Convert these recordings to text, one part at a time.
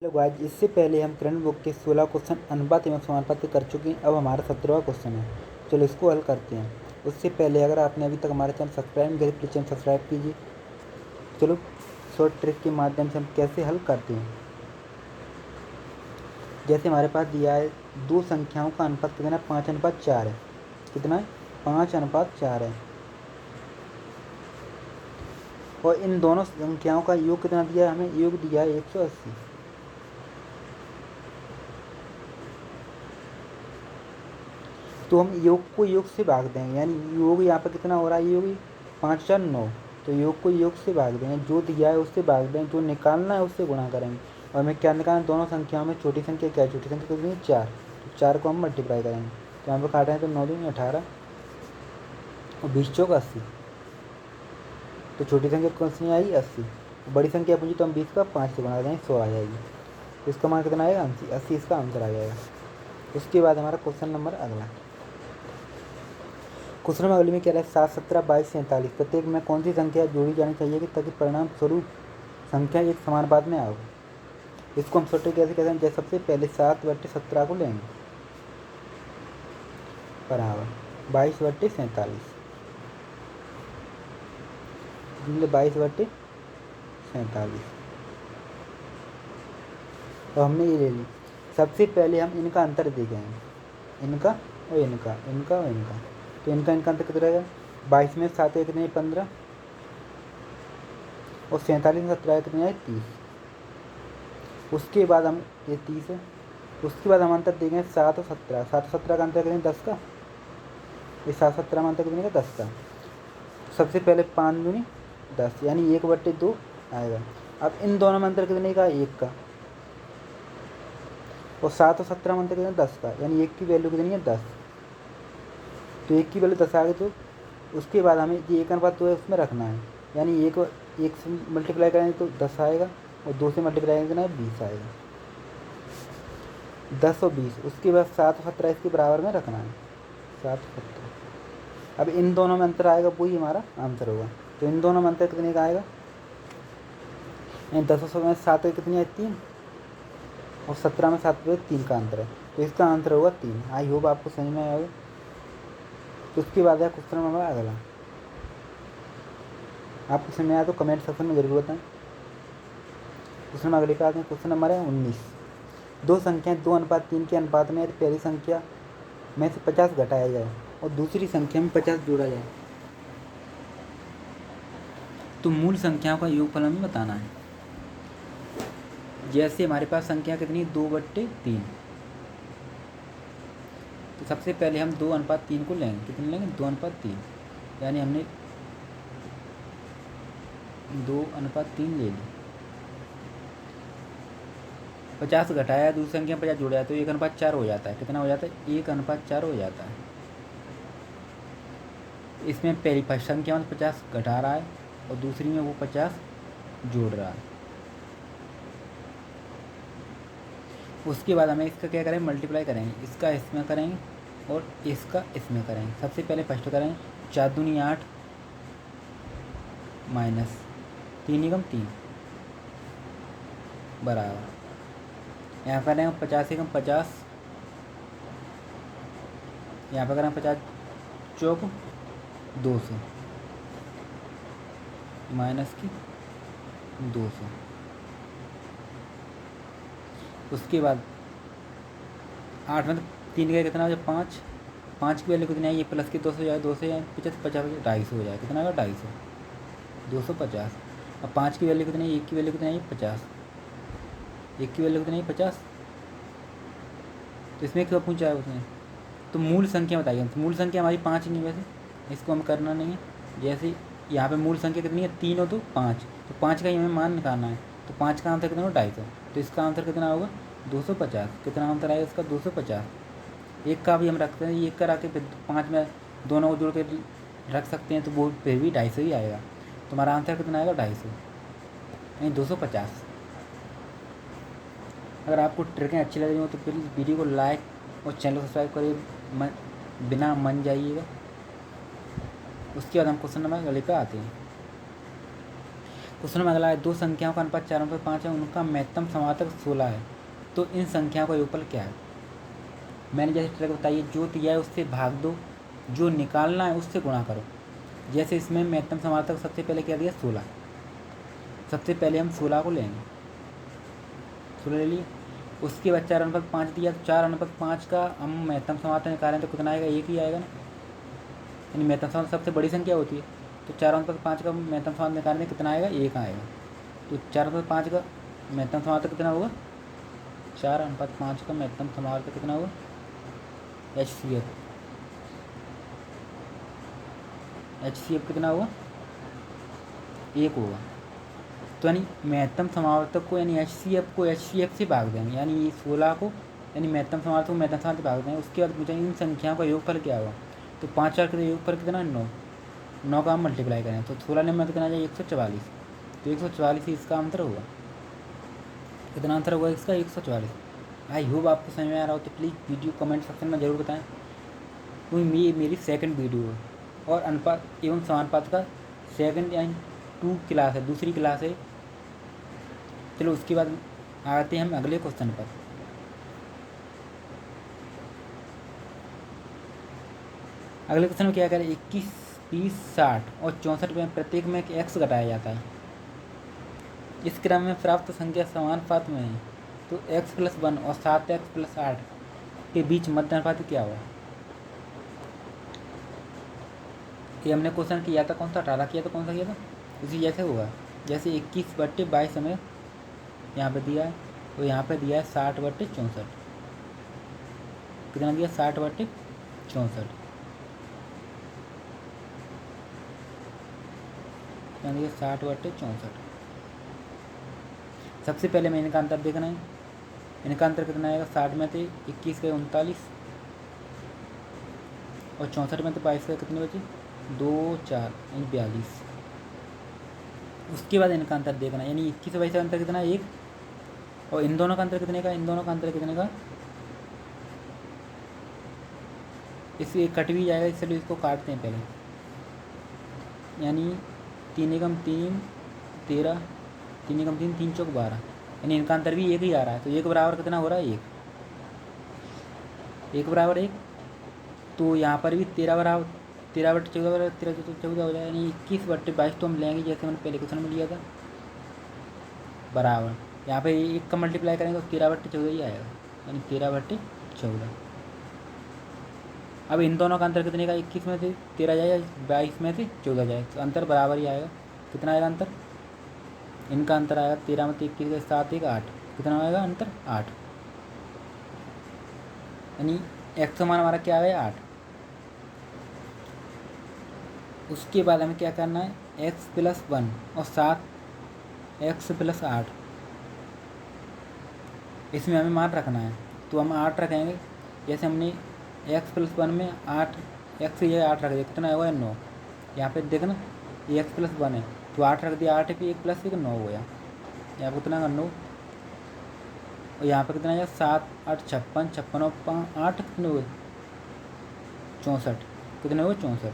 Hello guys, इससे पहले हम करंट बुक के 16 क्वेश्चन अनुपात एवं समानुपात कर चुके हैं। अब हमारा 17वां क्वेश्चन है। चलो इसको हल करते हैं। उससे पहले अगर आपने अभी तक हमारा चैनल सब्सक्राइब नहीं किया प्लीज़ चैनल सब्सक्राइब कीजिए। चलो शॉर्ट ट्रिक के माध्यम से हम कैसे हल करते हैं। जैसे हमारे पास दिया है दो संख्याओं का अनुपात कितना है, 5:4 है। कितना है, 5:4 है। और इन दोनों संख्याओं का योग कितना दिया है, हमें योग दिया है 180। तो हम योग को योग से भाग देंगे, यानी योग यहाँ पर कितना हो रहा है, योग 5:9। तो योग को योग से भाग देंगे, जो दिया है उससे भाग देंगे, जो निकालना है उससे गुणा करेंगे। और हमें क्या निकालना है, दोनों संख्याओं में छोटी संख्या क्या है, छोटी संख्या कितनी है, 4। तो 4 को हम मल्टीप्लाई करेंगे, तो यहाँ पर काट रहे हैं तो 9 दूनी 18 और 20 चौक 80। तो छोटी संख्या कौन सी आई, 80। बड़ी संख्या पूछी तो हम 20 का 5 से गुणा देंगे, 100 आ जाएगी। तो इसका मान कितना आएगा, 80 इसका आंसर आ जाएगा। उसके बाद हमारा क्वेश्चन नंबर अगला क्वेश्चन नंबर अगले में क्या है, 7, 17, 22, 47 प्रत्येक में कौन सी संख्या जोड़ी जानी चाहिए कि ताकि परिणाम स्वरूप संख्या एक समानुपात में आओ। इसको हम छोटे कैसे कहते हैं, जैसे सबसे पहले 7/17 को लेंगे बराबर 22/47, 22/47। तो हमने ये ले ली। सबसे पहले हम इनका अंतर देखेंगे, इनका और इनका, इनका और इनका। तो इनका अंतर कितना रहेगा, 22 में 7 कितने 15 और 47 में 17 कितने आए 30। उसके बाद हम ये 30 है। उसके बाद हम अंतर देखेंगे 7 और 17। 7 और 17 का अंतर कितने 10 का। ये 7 17 में अंतर कितने का 10 का। सबसे पहले 5 दूनी 10 यानी 1/2 आएगा। अब इन दोनों में अंतर कितने का, 1 का। और 7 और 17 में अंतर कितने 10 का, यानी 1 की वैल्यू कितनी है 10। तो 1 की वैल्यू 10 आ गई। तो उसके बाद हमें ये 1:2 है उसमें रखना है, यानी 1 से मल्टीप्लाई करेंगे तो 10 आएगा और 2 से मल्टीप्लाई करेंगे ना 20 आएगा। 10 और 20। उसके बाद 7 और 17 इसके बराबर में रखना है, 7 और 17। अब इन दोनों में अंतर आएगा, वही हमारा आंसर होगा। तो इन दोनों में अंतर कितने का आएगा, यानी 10 और 17 में 7 कितनी है 3 और 17 में 7 3 का अंतर है। तो इसका आंसर होगा 3। आई होप आपको समझ में आएगा। तो उसके बाद है क्वेश्चन नंबर अगला। आपको समझ में आया तो कमेंट सेक्शन में जरूर बताएं। क्वेश्चन नंबर अगले पे आते हैं। क्वेश्चन नंबर है 19। दो संख्याएं 2:3 के अनुपात में, पहली संख्या में से 50 घटाया जाए और दूसरी संख्या में 50 जोड़ा जाए तो मूल संख्याओं का योगफल हमें बताना है। जैसे हमारे पास संख्या कितनी 2/3। तो सबसे पहले हम 2:3 को लेंगे, कितने लेंगे 2:3, यानी हमने 2:3 ले ली। 50 घटाया, दूसरी संख्या में 50 जोड़ा है तो 1:4 हो जाता है। कितना हो जाता है, 1:4 हो जाता है। इसमें पहली फर्स्ट संख्या में 50 घटा रहा है और दूसरी में वो 50 जोड़ रहा है। उसके बाद हमें इसका क्या करेंगे, मल्टीप्लाई करेंगे। इसका इसमें करेंगे और इसका इसमें करेंगे। सबसे पहले फर्स्ट करेंगे, 4 दूनी 8 माइनस 3 एकम 3 बराबर, यहाँ पर करेंगे 50 एकम 50, यहाँ पर करेंगे 50 चौक 200 माइनस की 200। उसके बाद 8 में 3 का कितना हो जाए 5, 5 की वैल्यू कितनी आई, ये प्लस की 200 जाए, 200 जाए 50 50 250 हो जाए। कितना होगा 250, 250। अब 5 की वैल्यू कितनी है, 1 की वैल्यू कितनी आई 50, 1 की वैल्यू कितनी आई 50। तो इसमें क्यों पूछा है उसने, तो मूल संख्या बताइए। तो मूल संख्या हमारी 5 नहीं, वैसे इसको हम करना नहीं है। जैसे यहाँ पे मूल संख्या कितनी है 3 और 2 5, तो 5 का ही हमें मान निकालना है। तो 5 का आंसर कितना होगा 250। तो इसका आंसर कितना होगा 250। कितना आंसर आएगा इसका 250। एक का भी हम रखते हैं, एक का रख के फिर 5 में दोनों को जोड़ के रख सकते हैं, तो वो फिर भी 250 ही आएगा। तो हमारा आंसर कितना आएगा 250 यानी 250। अगर आपको ट्रिकें अच्छी लग रही हो तो प्लीज़ वीडियो को लाइक और चैनल को सब्सक्राइब करिए, बिना मन जाइएगा। उसके बाद हम क्वेश्चन नंबर अगले पे आते हैं। क्वेश्चन में अगला है, दो संख्याओं का अनुपात 4:5 है, उनका महत्तम समावर्तक 16 है, तो इन संख्याओं का योगफल क्या है। मैंने जैसे ट्रिक बताई है, जो दिया है उससे भाग दो, जो निकालना है उससे गुणा करो। जैसे इसमें महत्तम समावर्तक सबसे पहले क्या दिया, 16। सबसे पहले हम 16 को लेंगे, 16 ले लिए। उसके बाद 4:5 दिया, तो 4:5 का हम महत्तम समावर्तक निकालें तो कितना आएगा, एक ही आएगा ना। यानी महत्तम समावर्तक सबसे बड़ी संख्या होती है, तो 4:5 का महत्तम समावर्तक निकालने कितना आएगा, एक आएगा। तो 4:5 का महत्तम समावर्तक कितना होगा, 4:5 का महत्तम समावर्तक कितना होगा, HCF कितना होगा, एक होगा। तो यानी महत्तम समावर्तक को यानी HCF से भाग देंगे, यानी ये 16 को यानी महत्तम समावर्तक को महत्तम समावर्तक से भाग देंगे। उसके बाद मुझे इन संख्याओं का योगफल क्या होगा, तो 5 और योगफल कितना, 9 का हम मल्टीप्लाई करें तो 16 में कितना आ जाए, 144। तो 144 ही इसका आंसर होगा। कितना आंसर होगा इसका, 144। आई होप आपको समझ में आ रहा हो, तो प्लीज़ वीडियो कमेंट सेक्शन में ज़रूर बताएं, क्योंकि मेरी सेकंड वीडियो है और अनुपात एवं समानुपात का सेकंड यानी 2 क्लास है, दूसरी क्लास है। चलो उसके बाद आते हैं हम अगले क्वेश्चन पर। अगले क्वेश्चन में क्या करें, 21, 20, 60 और 64 में प्रत्येक में एक x घटाया जाता है। इस क्रम में प्राप्त संख्या समानुपात में है, तो x+1 और 7x+8 के बीच मध्य अनुपात क्या हुआ। ये हमने क्वेश्चन किया था, कौन सा 18 किया था, कौन सा किया था, उसी जैसे होगा। जैसे 21/22 हमें यहाँ पे दिया है, तो यहाँ पे दिया है 60/64। कितना दिया, 60/64। कितना दिया, 60/64। सबसे पहले में इनका अंतर देखना है। इनका अंतर कितना आएगा, 60 में थे 21 के 39 और 64 में तो 22 के कितने बचे, 2, 4 यानी 42। उसके बाद इनका अंतर देखना है, यानी 21 और 22 का अंतर कितना है, 1। और इन दोनों का अंतर कितने का, इन दोनों का अंतर कितने का, इससे कट भी जाएगा, इसलिए इसको काटते हैं पहले। यानी 3 एकम 3, 13, 3 एकम 3, 3 चौक 12, यानी इनका अंतर भी 1 ही आ रहा है। तो 1 बराबर कितना हो रहा है, 1 बराबर 1। तो यहाँ पर भी 13/14 बराबर 13/14 हो जाएगा, यानी 21/22 तो हम लेंगे जैसे मैंने पहले क्वेश्चन में लिया था, बराबर यहाँ पे 1 का मल्टीप्लाई करेंगे तो 13/14 ही आएगा, यानी 13/14। अब इन दोनों का अंतर कितने का, 21 में से 13 जाएगा, 22 में से 14 जाएगा, तो अंतर बराबर ही आएगा। कितना आएगा अंतर, इनका अंतर आएगा 13 में से 21 के 7, 1, 8। कितना आएगा अंतर, 8। यानी x का मान हमारा क्या है, 8। उसके बाद हमें क्या करना है, x+1 और 7x+8 इसमें हमें मान रखना है, तो हम 8 रखेंगे। जैसे हमने x+1 में 8 x ये 8 रख दिया, कितना होगा, 9। यहाँ पे देखना ये x+1 है, तो 8 रख दिया, 8 पे 1 + 1 9 हो गया। यहाँ पर कितना, 9। और यहाँ पर कितना आएगा, 7, 8, 56, 56 और 8 कितने हुए, 64। कितने हुए, 64।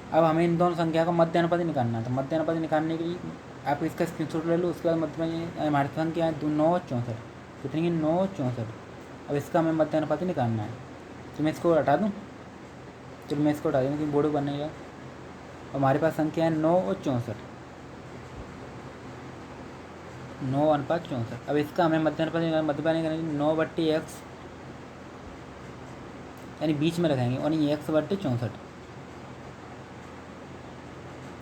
अब हमें इन दोनों संख्या का मध्य अनुपात निकालना है, तो मध्य अनुपात निकालने के लिए आप इसका स्क्रीनशॉट ले लो। उसके बाद मध्य में हमारी संख्या है 9 और 64। कितनी की, 9 और 64। अब इसका हमें मध्य अनुपात निकालना है, तो मैं इसको हटा दूँ, चलो मैं इसको हटा दूँ क्योंकि बोर्ड बनेगा। हमारे पास संख्या है 9 और 64, 9:64। अब इसका हमें मध्य अनुपात करेंगे 9/x, यानी बीच में रखेंगे, और ये x/64।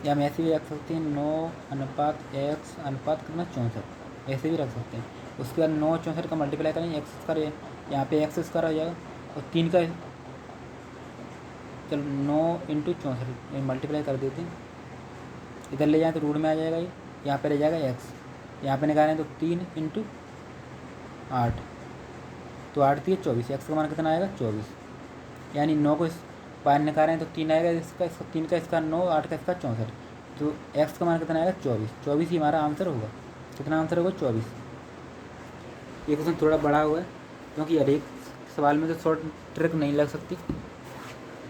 या हम ऐसे भी रख सकते हैं, 9:x अनुपात कितना, 64, ऐसे भी रख सकते हैं। उसके बाद 9 और 64 का मल्टीप्लाई करेंगे, x², यहाँ पे x² हो जाएगा, और 3 का, चलो 9 × 64 मल्टीप्लाई कर देते हैं। इधर ले जाएँ तो रूट में आ जाएगा, ये यहाँ पे रह जाएगा x, यहाँ पे निकालें तो 3 × 8, तो 8 3 24, x का मान कितना आएगा, 24। यानी 9 को बाहर निकालें तो 3 आएगा, इसका 3 का इसका 9, 8 का इसका 64, तो x का मान कितना आएगा, 24। 24 ही हमारा आंसर होगा। कितना आंसर होगा, 24। ये क्वेश्चन थोड़ा बड़ा हुआ है क्योंकि हर एक सवाल में तो शॉर्ट ट्रिक नहीं लग सकती।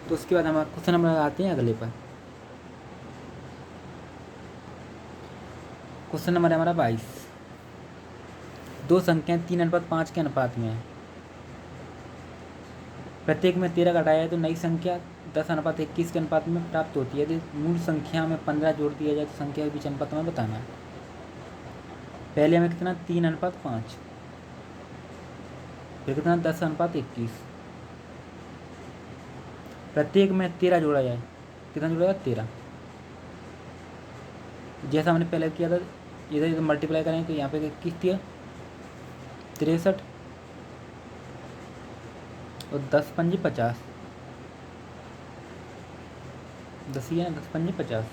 तो उसके बाद हम क्वेश्चन नंबर आते हैं अगले पर। क्वेश्चन नंबर है हमारा 22। दो संख्याएं 3:5 के अनुपात में है, प्रत्येक में 13 घटाया है तो नई संख्या 10:21 के अनुपात में प्राप्त होती है। यदि मूल संख्या में 15 जोड़ दिया जाए तो संख्या के बीच अनुपात में बताना है। पहले हमें कितना 3:5, फिर कितना 10:21। प्रत्येक में 13 जोड़ा जाए, कितना जोड़ा जाए 13। जैसा हमने पहले किया था, इधर मल्टीप्लाई करेंगे तो यहाँ पे 21 दिया 63 और 10×5 50, 10 ही है ना, 10×5 50।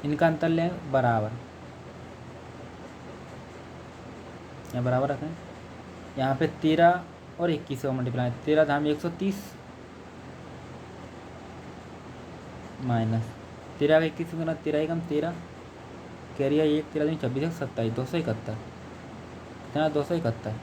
इनका अंतर लें बराबर, यहाँ बराबर रखें। यहाँ पे 13 और 21 का मल्टीप्लाई, 13 धाम 130 माइनस 13 का 21 गुना 13 एकम 13, कैरिया 1, 13 दूनी 26, 27, 271। कितना 271।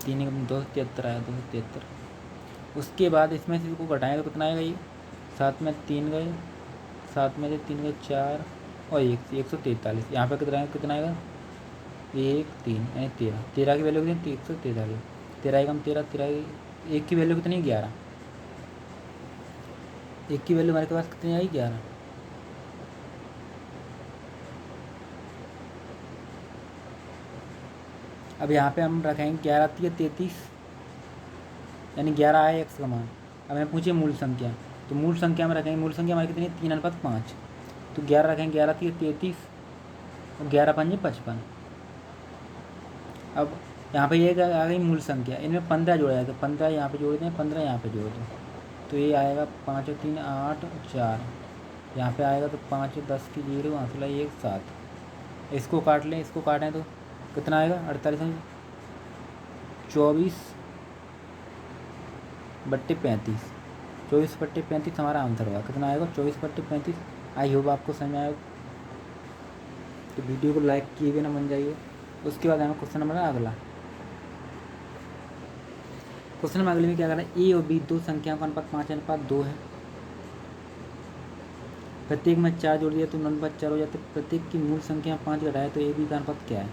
तीन एकम 273 आया, 273। उसके बाद इसमें से इसको घटाएंगे तो कितना आएगा, ये 7 में 3 गए, 7 में से 3 गए 4 और 143। यहाँ पर कितना आएगा 1 3 यानी 13। 13 की वैल्यू कितनी 143, 13 एकम 13, 13 1 की वैल्यू कितनी 11, 1 की वैल्यू हमारे पास कितनी आई 11। अब यहाँ पे हम रखेंगे 11 33 यानी 11 आया x का मान। अब हमें पूछे मूल संख्या, तो मूल संख्या में रखेंगे, मूल संख्या हमारी कितनी 3:5, तो 11 रखेंगे, 11 33 और 11×5 55। अब यहाँ पे ये आ गई मूल संख्या, इनमें 15 जोड़ा जाए तो 15 यहाँ पे जोड़ दें, 15 यहाँ पे जोड़ दें, तो ये आएगा 5 और 3 8 और 4, यहाँ पे आएगा तो 5 और 10 की 0, 8 1 7। इसको काट लें, इसको काटें तो कितना आएगा 48 24/35, 24/35 हमारा आंसर होगा। कितना आएगा 24/35। आई होप आपको समझ में आएगा, तो वीडियो को लाइक किए बिना बन जाइए। उसके बाद हमें क्वेश्चन नंबर अगला, क्वेश्चन नंबर अगले में क्या करना है, ए और बी दो संख्याओं का अनुपात 5:2 है, प्रत्येक में 4 जोड़ दिया तो 9/4 हो जाते, प्रत्येक की मूल संख्या 5 घटाए तो ए बी का अनुपात क्या है।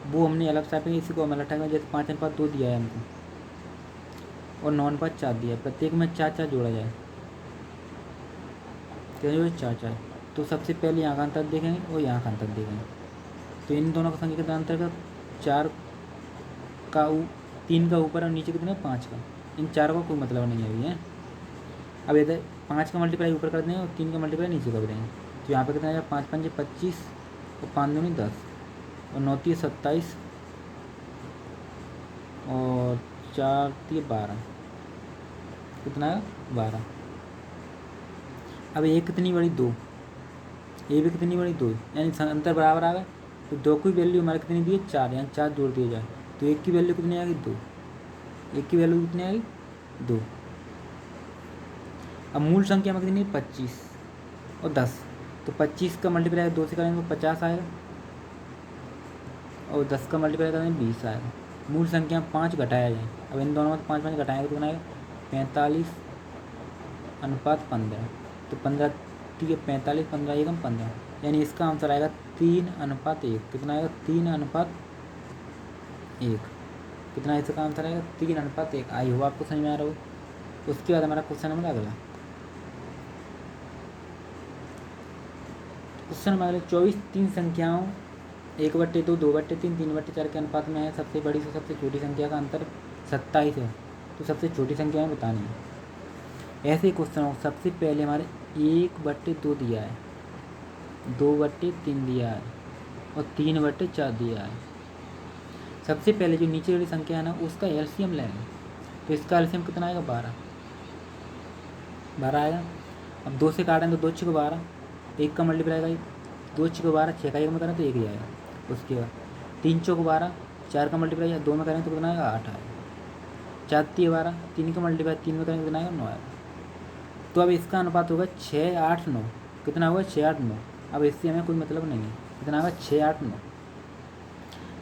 वो हमने अलग टाइप इसी को हम अलग टाइप में, जैसे 5:2 दिया है हमको और 9/4 दिया है, प्रत्येक में 4 जोड़ा जाए, क्या जोड़े 4, तो सबसे पहले यहाँ का अंतर देखेंगे और यहाँ का अंतर देखेंगे, तो इन दोनों का संख्या कितना अंतर का 4 का 3 का ऊपर और नीचे कितना 5 का, इन 4 का कोई मतलब नहीं है अभी है। अब इधर 5 का मल्टीप्लाई ऊपर कर देंगे और 3 का मल्टीप्लाई नीचे कर देंगे, तो यहाँ पे कितना आएगा 5×5 25 और 5 दूनी 10 और 9 3 27 और 4 3 12, कितना है 12। अब ये कितनी बड़ी 2, ये भी कितनी बड़ी 2, यानी अंतर बराबर आ गए, तो 2 की वैल्यू हमारे कितनी दी है 4, यानी 4 जोड़ दिया जाए तो 1 की वैल्यू कितनी आएगी 2, 1 की वैल्यू कितनी आएगी 2। अब मूल संख्या में कितनी 25 और 10, तो 25 का मल्टीप्लाई 2 से करेंगे तो 50 आएगा और 10 का मल्टीप्लाई करेंगे 20 आएगा। मूल संख्या 5 घटाया जाए, अब इन दोनों में 5 घटाएंगे तो कितना आएगा 45:15, तो 15 ठीक 45, 15 एकम 15, यानी इसका आंसर आएगा 3:1। कितना आएगा 3:1, कितना इसका आंसर आएगा 3:1। आई हो आपको समझ में आ रहा हो। उसके बाद हमारा क्वेश्चन नंबर अगला, क्वेश्चन नंबर अगला 24 तीन संख्याओं 1/2, 2/3, 3/4 के अनुपात में है, सबसे बड़ी से सबसे छोटी संख्या का अंतर 27 है, तो सबसे छोटी संख्या में बतानी है। ऐसे ही क्वेश्चन हो, सबसे पहले हमारे 1/2 दिया है, 2/3 दिया है और 3/4 दिया है। सबसे पहले जो नीचे वाली संख्या है ना उसका एलसीएम लेंगे, तो इसका एलसीएम कितना आएगा 12 आएगा। अब 2 से काटें तो 2 6 12, 1 का मल्टीप्लाई आएगा 2 6 12, 6 का 1 में करें तो 1 ही आएगा। उसके बाद 3 4 12, 4 का मल्टीप्लाई 2 में करें तो कितना आएगा 8 आएगा। 4 3 12, 3 का मल्टीप्लाई 3 में करें तो कितना आएगा 9 आएगा। तो अब इसका अनुपात होगा 6 8 9, कितना होगा 6 8 9। अब इससे हमें कोई मतलब नहीं है, कितना होगा 6 8 9।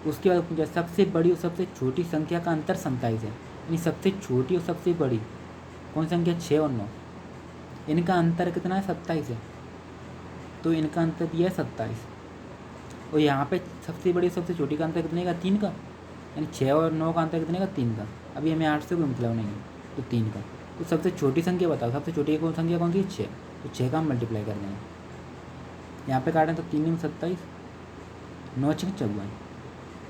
उसके बाद पूछा सबसे बड़ी और सबसे छोटी संख्या का अंतर 27 है, यानी सबसे छोटी और सबसे बड़ी कौन सी संख्या 6 और 9, इनका अंतर कितना है 27 है, तो इनका अंतर दिया है 27। और यहाँ पे सबसे बड़ी और सबसे छोटी का अंतर कितने का 3 का, यानी 6 और 9 का अंतर कितने का 3 का। अभी हमें 8 से कोई मतलब नहीं है, तो 3 का। तो सबसे छोटी संख्या बताओ, सबसे छोटी संख्या कौन सी है 6, तो 6 का हम मल्टीप्लाई कर देंगे। यहाँ पे काटें तो 3 27, 9 6 54,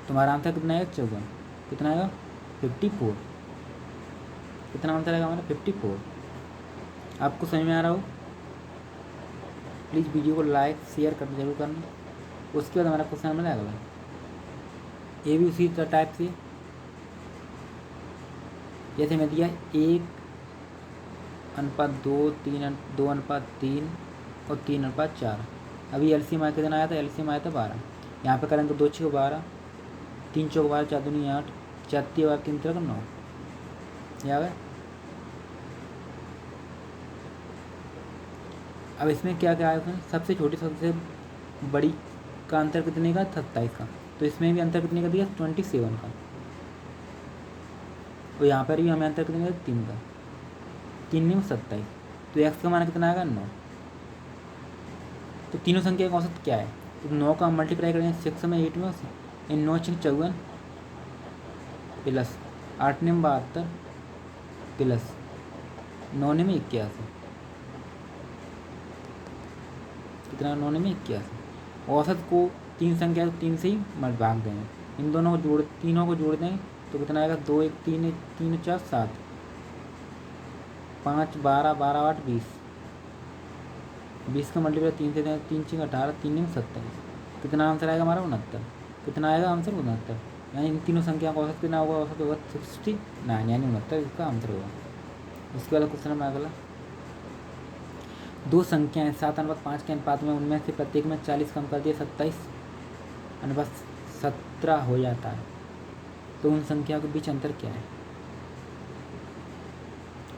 तुम्हारा आंसर कितना आएगा 54, कितना आएगा 54, कितना आंसर आएगा हमारा 54। आपको समझ में आ रहा हो प्लीज़ वीडियो को लाइक शेयर कर जरूर करना। उसके बाद हमारा क्वेश्चन नंबर अगला, ये भी उसी टाइप से, जैसे मैं दिया 1:2, 2:3 और 3:4। अभी एलसीएम कितना आया था, एलसीएम आया था 12। यहाँ पे करेंगे 2 6 12, 3 चौक 12, 4 दूनी 8, 4 3 12 3 3 9, याद है। अब इसमें क्या क्या है, सबसे छोटी सबसे बड़ी का अंतर कितने का 27 का, तो इसमें भी अंतर कितने का दिया 27 का। और यहाँ पर भी हमें अंतर कितने का 3 का, 3 में 27, तो एक्स का मान कितना आएगा 9। तो तीनों संख्या का औसत क्या है, तो 9 का हम मल्टीप्लाई करेंगे 6 में 8 में, इन 9 6 54 प्लस 8 में 72 प्लस 9 में 81, कितना 9 में 81। औसत को तीन संख्या 3 से ही भाग देंगे, इन दोनों को तीनों को जोड़ देंगे तो कितना आएगा 2 1 3 3 4 7, 5 12 12 8 20, 20 का मल्टीप्लाई 3 से देंगे, 3 6 18, 3 में 27, कितना आंसर आएगा हमारा 69, कितना आएगा आंसर 69। यानी इन तीनों संख्या का औसत कितना होगा, औसत होगा 69, यानी 69 इसका आंसर होगा। उसके बाद क्वेश्चन नंबर अगला, दो संख्याएं 7:5 के अनुपात में, उनमें से प्रत्येक में 40 कम कर दिए 27:17 हो जाता है, तो उन संख्याओं के बीच अंतर क्या है,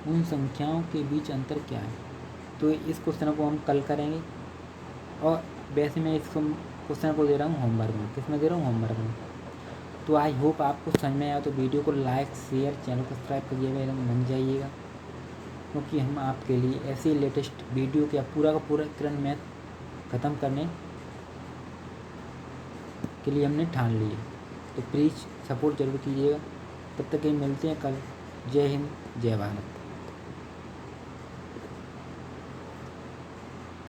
उन संख्याओं के बीच अंतर क्या है। तो इस क्वेश्चन को हम कल करेंगे, और वैसे मैं इस क्वेश्चन को दे रहा हूँ होमवर्क में, किसमें दे रहा हूँ होमवर्क में। तो आई होप आपको समझ में आया, तो वीडियो को लाइक शेयर चैनल को सब्सक्राइब करिएगा, एकदम बन जाइएगा, क्योंकि हम आपके लिए ऐसे लेटेस्ट वीडियो का पूरा करंट मैथ ख़त्म करने के लिए हमने ठान लिए। तो प्लीज़ सपोर्ट जरूर कीजिएगा। तब तक मिलते हैं कल। जय हिंद जय भारत।